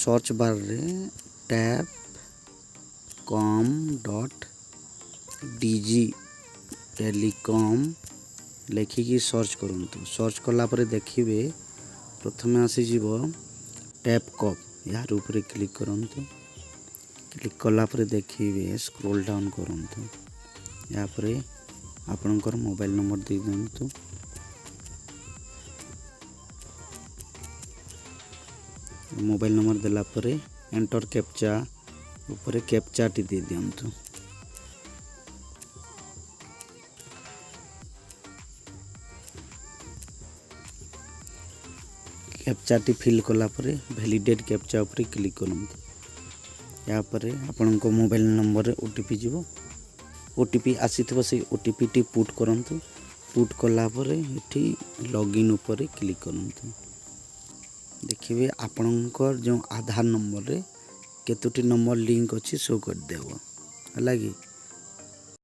Search bar रे tap com dot DG telecom लिखिकी search करंतु। सर्च कला परे देखिए प्रथमे आसीଯିव टैपकॉप यार ऊपर क्लिक करंतु। क्लिक कला परे देखिए स्क्रॉल डाउन करंतु। या परे आपणकर मोबाइल नंबर दे दिंतु। मोबाइल नंबर देला परे एंटर कैप्चा ऊपर कैप्चा टी दे दिंतु। कैप्चा टी फिल कला परे वैलिडेट कैप्चा ऊपर क्लिक करंतु। या परे आपणको मोबाइल नंबर रे ओटीपी जीवो। ओटीपी आसीथिबो से ओटीपी टी पुट करंतु। पुट कला परे एठी लॉगिन ऊपर क्लिक करंतु। देखिए आपणकर जो आधार नंबर रे केतोटी नंबर लिंक अच्छी शो कर देव है।